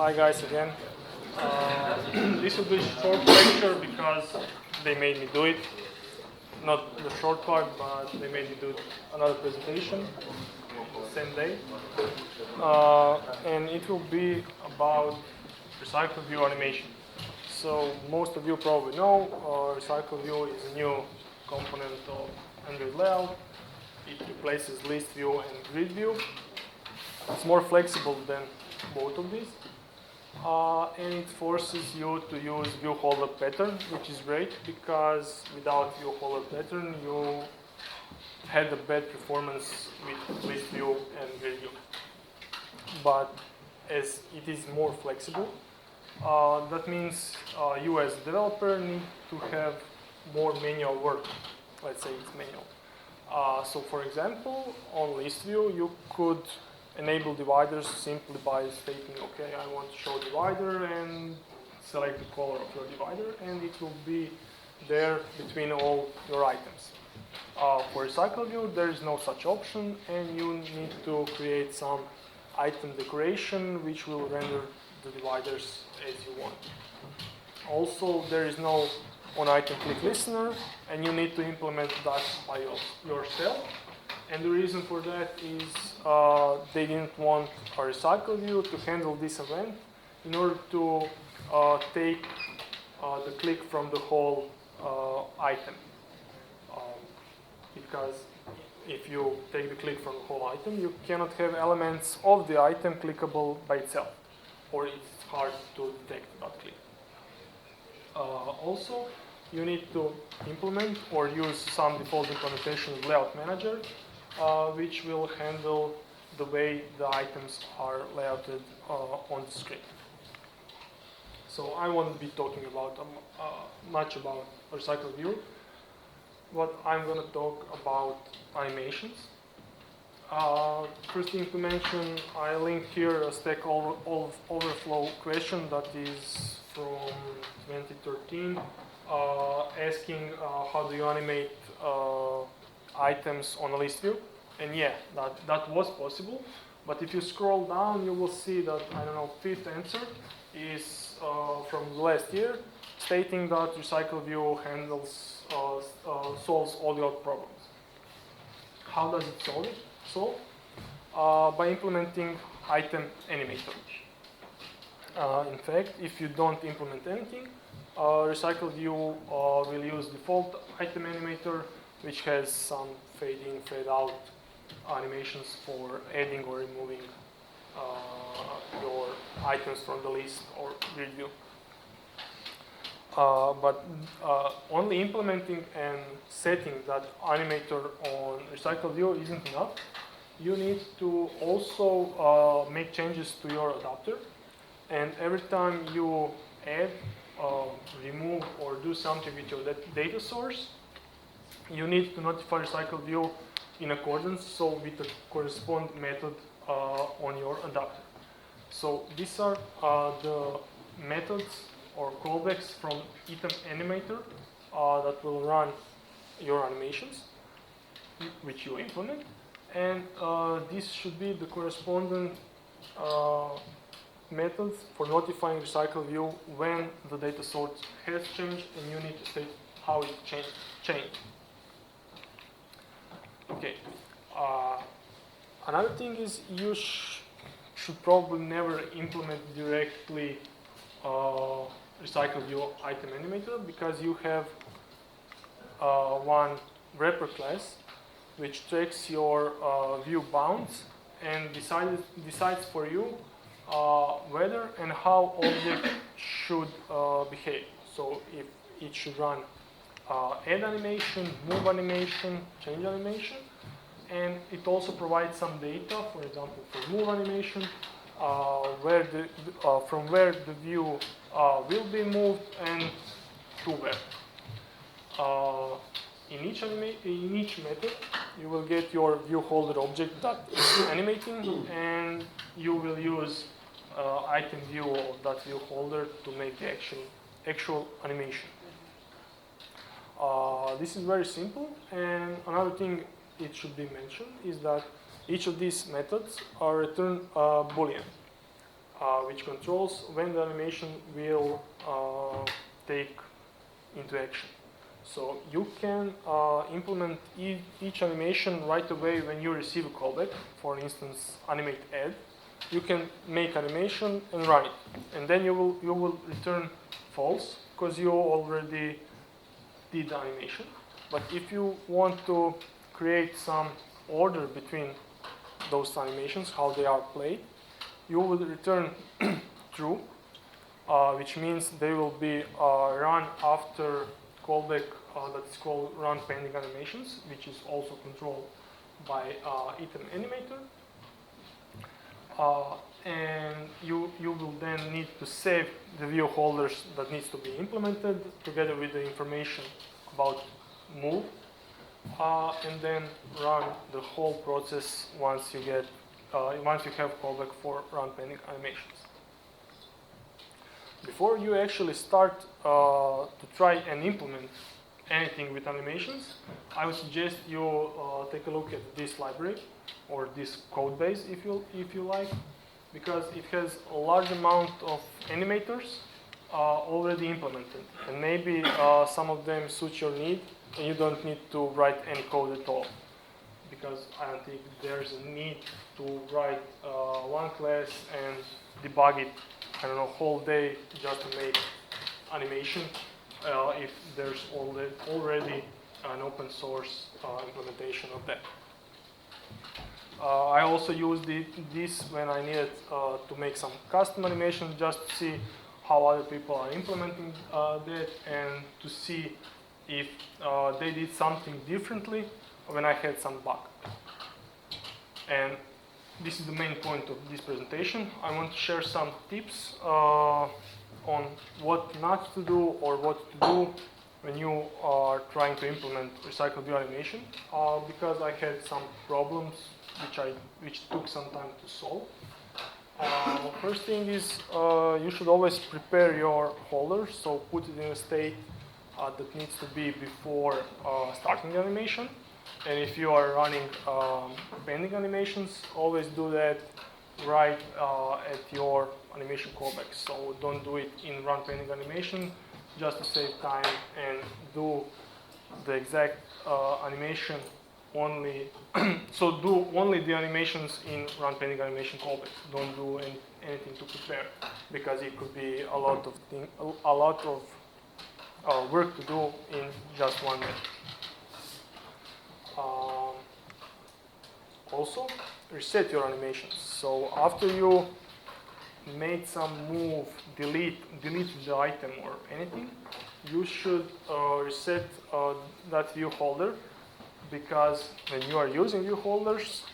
Hi guys again. This will be a short lecture because they made me do it. Not the short part, but they made me do another presentation same day. And it will be about RecyclerView animation. So most of you probably know RecyclerView is a new component of Android layout. It replaces list view and grid view. It's more flexible than both of these. And it forces you to use view holder pattern, which is great because without view holder pattern, you had a bad performance with list view and grid view. But as it is more flexible, that means you as a developer need to have more manual work. Let's say it's manual. So for example, on list view, you could enable dividers simply by stating, okay, I want to show divider and select the color of your divider, and it will be there between all your items. For RecyclerView, there is no such option, and you need to create some item decoration which will render the dividers as you want. Also, there is no on-item click listener, and you need to implement that by yourself. And the reason for that is they didn't want a RecyclerView to handle this event in order to take the click from the whole item. Because if you take the click from the whole item, you cannot have elements of the item clickable by itself, or it's hard to detect that click. Also, you need to implement or use some default implementation of Layout Manager, which will handle the way the items are layouted on the screen. So I won't be talking about much about RecyclerView, but I'm going to talk about animations. First thing to mention, I linked here a Stack Overflow question that is from 2013, asking how do you animate items on a list view. And yeah, that was possible. But if you scroll down, you will see that, I don't know, fifth answer is from last year, stating that RecyclerView handles, solves all your problems. How does it solve? By implementing item animator. In fact, if you don't implement anything, RecyclerView will use default item animator, which has some fade in, fade out animations for adding or removing your items from the list or grid view. But only implementing and setting that animator on RecyclerView isn't enough. You need to also make changes to your adapter. And every time you add, remove, or do something with your data source, you need to notify RecyclerView in accordance, so with the corresponding method on your adapter. So these are the methods or callbacks from item animator that will run your animations, which you implement. And this should be the corresponding methods for notifying RecyclerView when the data source has changed, and you need to state how it changed. Okay. Another thing is you should probably never implement directly RecyclerView item animator, because you have one wrapper class which tracks your view bounds and decides for you whether and how object should behave. So if it should run add animation, move animation, change animation, and it also provides some data, for example, for move animation, from where the view will be moved and to where. In each method, you will get your view holder object that is animating, and you will use item view of that view holder to make the actual animation. This is very simple, and another thing it should be mentioned is that each of these methods are return Boolean. which controls when the animation will take into action. So you can implement each animation right away when you receive a callback. For instance, animate add. You can make animation and run it, and then you will return false because you already did the animation. But if you want to create some order between those animations, how they are played, you will return true, which means they will be run after callback that's called run pending animations, which is also controlled by item animator. And you will then need to save the view holders that needs to be implemented together with the information about move, and then run the whole process once you have callback for run pending animations. Before you actually start to try and implement anything with animations, I would suggest you take a look at this library or this code base if you like, because it has a large amount of animators already implemented, and maybe some of them suit your need and you don't need to write any code at all, because I don't think there's a need to write one class and debug it, I don't know, whole day just to make animation if there's already an open source implementation of that. I also used this when I needed to make some custom animation, just to see how other people are implementing that and to see if they did something differently when I had some bug. And this is the main point of this presentation. I want to share some tips on what not to do or what to do when you are trying to implement RecyclerView animation, because I had some problems which took some time to solve. First thing is you should always prepare your holder, so put it in a state that needs to be before starting the animation. And if you are running pending animations, always do that right at your animation callback. So don't do it in run pending animation, just to save time, and do the exact animation only. So do only the animations in run pending animation callbacks. Don't do anything to prepare, because it could be a lot of work to do in just one minute. Also, reset your animations. So after you made some move, delete the item or anything, you should reset that view holder, because when you are using view holders,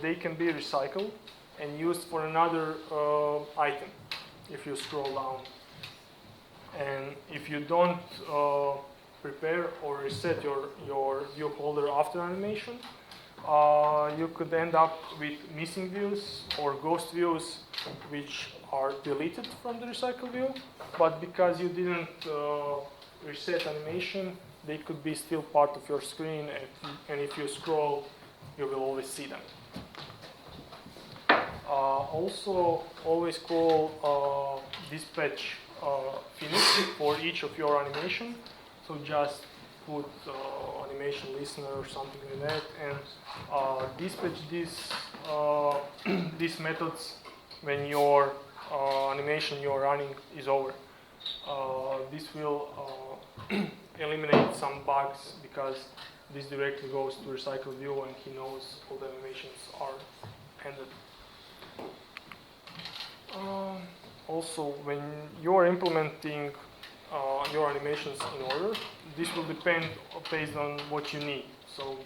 they can be recycled and used for another item if you scroll down. And if you don't prepare or reset your view holder after animation, you could end up with missing views or ghost views which are deleted from the RecyclerView, but because you didn't reset animation, they could be still part of your screen, and if you scroll, you will always see them. Also, always call dispatch finish for each of your animation. So just put animation listener or something like that, and dispatch these methods when your animation you're running is over. This will eliminate some bugs, because this directly goes to RecyclerView and he knows all the animations are ended. Also, when you're implementing your animations in order, this will depend based on what you need. So,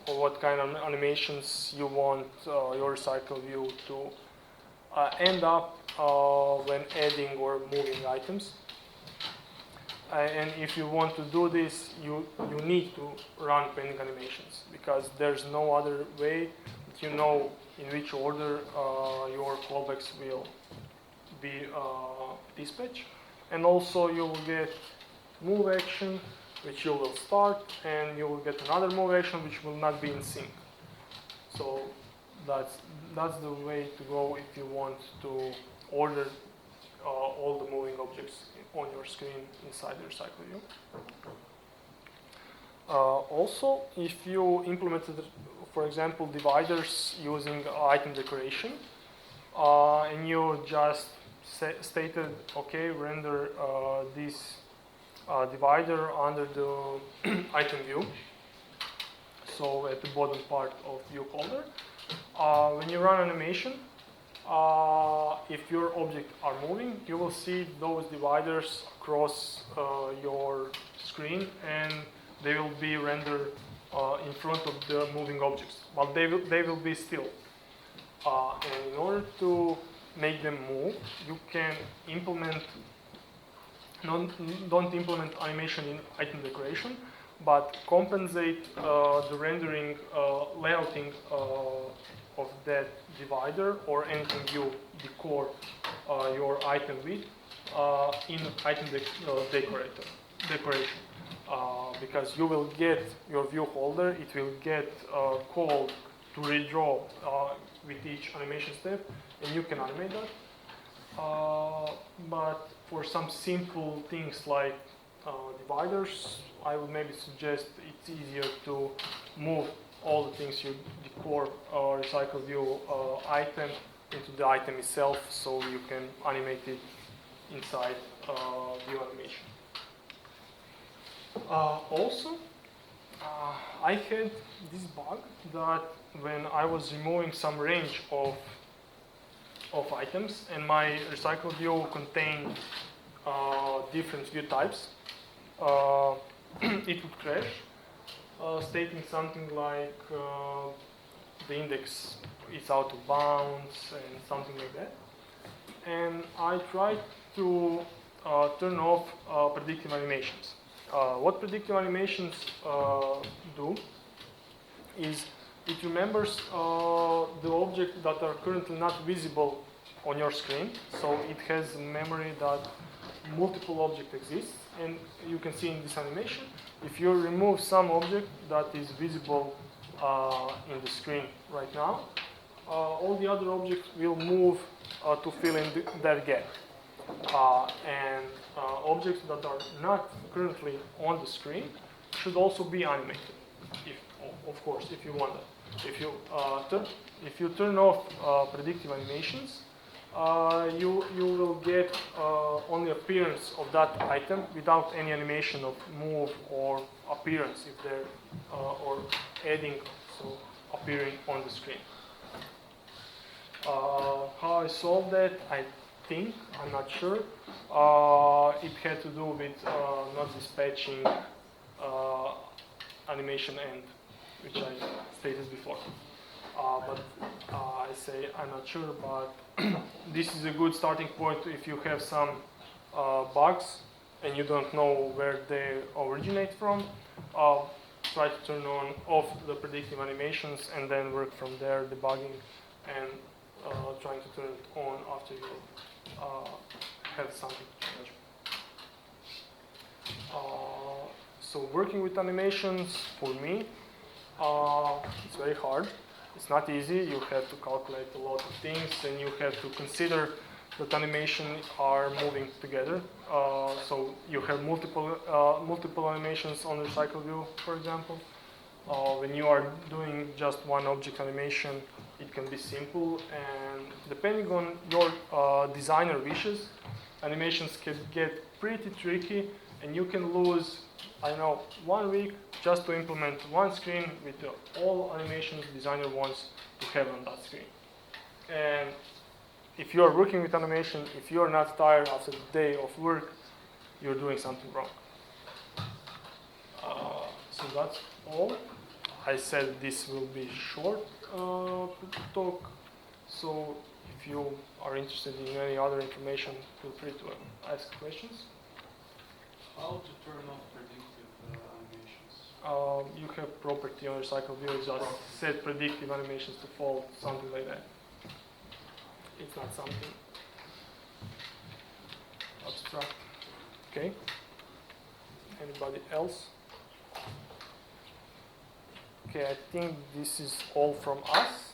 or what kind of animations you want your RecyclerView to end up when adding or moving items. And if you want to do this, you need to run pending animations, because there's no other way that you know in which order your callbacks will be dispatched. And also you will get move action, which you will start, and you will get another move action which will not be in sync. So that's the way to go if you want to order all the moving objects on your screen inside the RecyclerView. Also, if you implemented, for example, dividers using item decoration, and you just stated, okay, render this divider under the item view, so at the bottom part of view folder. When you run animation, if your objects are moving, you will see those dividers across your screen, and they will be rendered in front of the moving objects, but they will be still. And in order to make them move, you can implement, don't implement animation in item decoration, but compensate the rendering, layouting of that divider or anything you decor your item with in item decoration. Because you will get your view holder, it will get called to redraw with each animation step, and you can animate that. But for some simple things like dividers, I would maybe suggest it's easier to move all the things you decor RecyclerView item into the item itself, so you can animate it inside view animation. Also, I had this bug that when I was removing some range of items and my RecyclerView contained different view types, it would crash, stating something like the index is out of bounds and something like that. And I tried to turn off predictive animations. What predictive animations do is it remembers the objects that are currently not visible on your screen. So it has memory that multiple objects exist, and you can see in this animation, if you remove some object that is visible in the screen right now, all the other objects will move to fill in that gap. And objects that are not currently on the screen should also be animated, of course, if you want that. If you turn off predictive animations, you will get only appearance of that item without any animation of move or appearance if they're or adding, so appearing on the screen. How I solved that, I'm not sure. It had to do with not dispatching animation end, which I stated before. But I say I'm not sure, but this is a good starting point if you have some bugs and you don't know where they originate from. Try to turn off the predictive animations and then work from there, debugging and trying to turn it on after you have something to change. So working with animations, for me, it's very hard. It's not easy. You have to calculate a lot of things, and you have to consider that animations are moving together. So you have multiple animations on the RecyclerView, for example. When you are doing just one object animation, it can be simple, and depending on your designer wishes, animations can get pretty tricky, and you can lose, I don't know, 1 week just to implement one screen with all animations the designer wants to have on that screen. And if you are working with animation, if you are not tired after the day of work, you're doing something wrong. So that's all. I said this will be short talk, so if you are interested in any other information, feel free to ask questions. How to turn off predictive animations? You have property on RecyclerView, just set predictive animations to default, something like that. It's not something abstract. Okay. Anybody else? Okay, I think this is all from us.